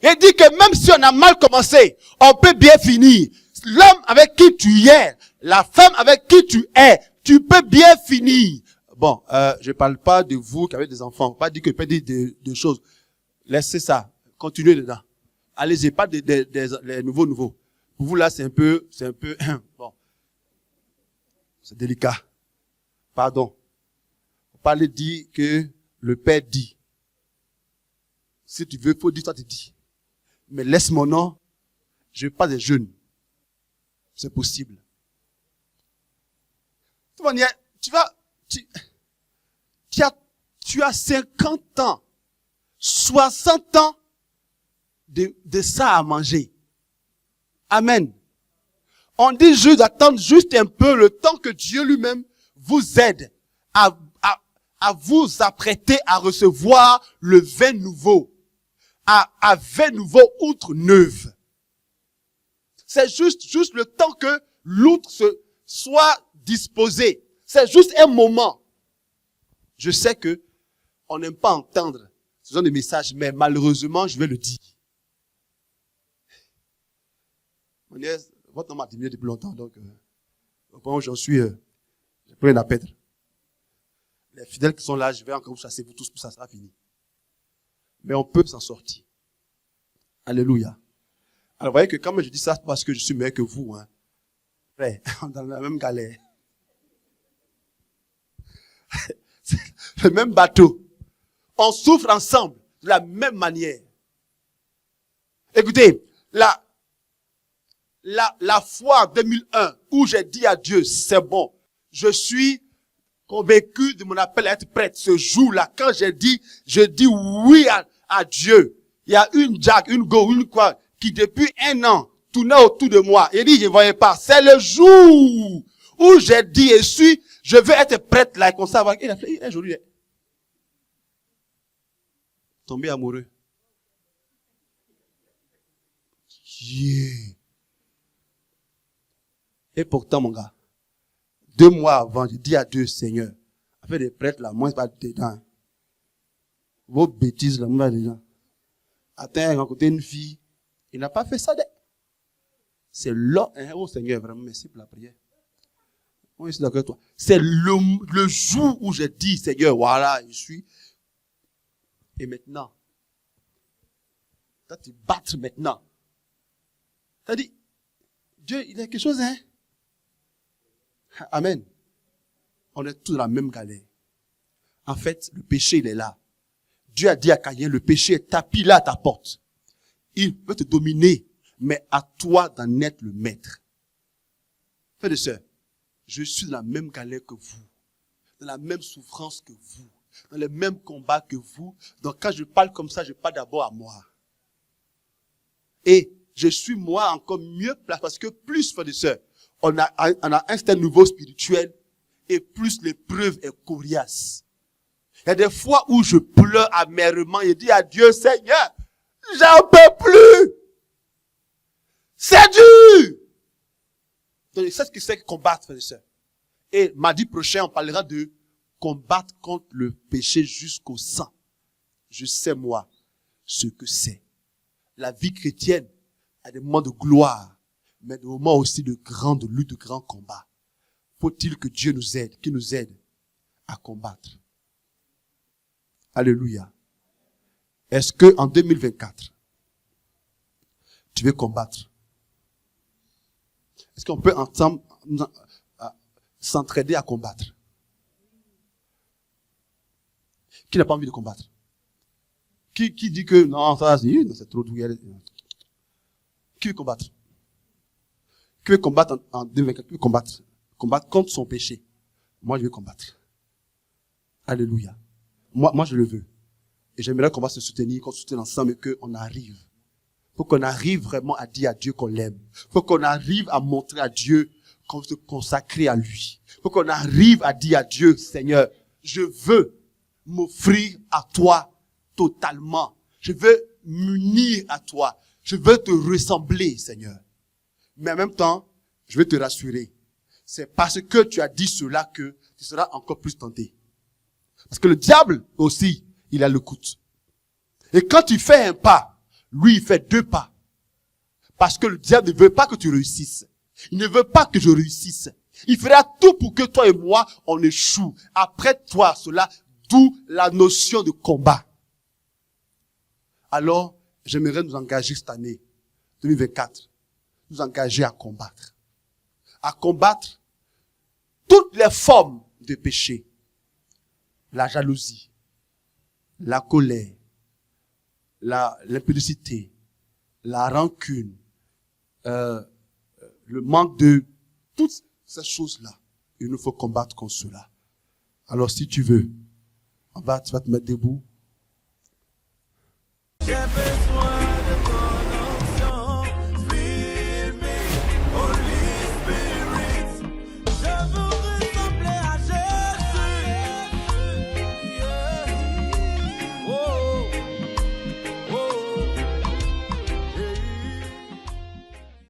Il dit que même si on a mal commencé, on peut bien finir. L'homme avec qui tu es, la femme avec qui tu es, tu peux bien finir. Bon, je parle pas de vous qui avez des enfants. Pas dire que je peux dire des choses. Laissez ça. Continuez dedans. Allez-y, pas les nouveaux. Pour vous là, c'est un peu, bon. C'est délicat. Pardon. Faut pas le dire que le Père dit. Si tu veux, faut dire, toi tu dis. Mais laisse mon nom. Je veux pas des jeunes. C'est possible. toute manière, tu as 50 ans, 60 ans de ça à manger. Amen. On dit juste d'attendre juste un peu le temps que Dieu lui-même vous aide à vous apprêter à recevoir le vin nouveau. À vin nouveau outre neuve. C'est juste le temps que l'outre soit disposé. C'est juste un moment. Je sais que on n'aime pas entendre ce genre de message, mais malheureusement, je vais le dire. Votre nom m'a diminué depuis longtemps, donc au point où j'en suis, j'ai plus rien à perdre. Les fidèles qui sont là, je vais encore vous chasser, vous tous, ça sera fini. Mais on peut s'en sortir. Alléluia. Alors, vous voyez que quand je dis ça, c'est parce que je suis meilleur que vous, hein. Frère, on est dans la même galère. C'est le même bateau. On souffre ensemble de la même manière. Écoutez, la foi en 2001 où j'ai dit à Dieu, c'est bon, je suis convaincu de mon appel à être prêtre. Ce jour-là, quand je dis oui à Dieu, il y a une Jack, une Go, une quoi, qui depuis 1 an tournait autour de moi. Il dit, je ne voyais pas. C'est le jour où j'ai dit, je veux être prêtre là, comme ça. Il a fait un jour, tombé amoureux. Yeah. Et pourtant, mon gars, 2 mois avant, j'ai dit à Dieu, Seigneur, afin des prêtres là, moi, c'est pas dedans. Vos bêtises là, moi, dedans. Attends, rencontrer une fille, il n'a pas fait ça. C'est là, oh Seigneur, vraiment, merci pour la prière. Moi, je suis d'accord avec toi. C'est le jour où j'ai dit, Seigneur, voilà, je suis. Et maintenant, tu te battre maintenant. T'as dit, Dieu, il y a quelque chose, hein? Amen. On est tous dans la même galère. En fait, le péché, il est là. Dieu a dit à Caïn, le péché est tapis là à ta porte. Il peut te dominer, mais à toi d'en être le maître. Frères et sœurs, je suis dans la même galère que vous, dans la même souffrance que vous, dans le même combat que vous. Donc quand je parle comme ça, je parle d'abord à moi. Et je suis moi encore mieux placé, parce que plus, frères et sœurs, on a un certain niveau spirituel, et plus l'épreuve est coriace. Il y a des fois où je pleure amèrement et dis à Dieu, Seigneur, j'en peux plus. C'est dur. Donc, c'est ce que c'est que combattre, frères et sœurs. Et mardi prochain, on parlera de combattre contre le péché jusqu'au sang. Je sais, moi, ce que c'est. La vie chrétienne a des moments de gloire, mais des moments aussi de grande lutte, de grands combats. Faut-il que Dieu nous aide, qu'il nous aide à combattre. Alléluia. Est-ce que en 2024, tu veux combattre? Est-ce qu'on peut ensemble s'entraider à combattre? Qui n'a pas envie de combattre? Qui dit que non, ça c'est trop douillet. Qui veut combattre? Qui veut combattre en 2024? Qui veut combattre? Combattre contre son péché. Moi, je veux combattre. Alléluia. Moi, je le veux. Et j'aimerais qu'on va se soutenir, qu'on se soutienne ensemble et qu'on arrive. Faut qu'on arrive vraiment à dire à Dieu qu'on l'aime. Faut qu'on arrive à montrer à Dieu qu'on se consacre à lui. Faut qu'on arrive à dire à Dieu, Seigneur, je veux m'offrir à toi totalement. Je veux m'unir à toi. Je veux te ressembler, Seigneur. Mais en même temps, je veux te rassurer. C'est parce que tu as dit cela que tu seras encore plus tenté. Parce que le diable aussi, il a le coude. Et quand tu fais un pas, lui, il fait 2 pas. Parce que le diable ne veut pas que tu réussisses. Il ne veut pas que je réussisse. Il fera tout pour que toi et moi, on échoue. Après toi, cela, d'où la notion de combat. Alors, j'aimerais nous engager cette année, 2024, nous engager à combattre. À combattre toutes les formes de péché. La jalousie, la colère, l'impudicité, la rancune, le manque de toutes ces choses-là. Il nous faut combattre contre cela. Alors si tu veux, tu vas te mettre debout.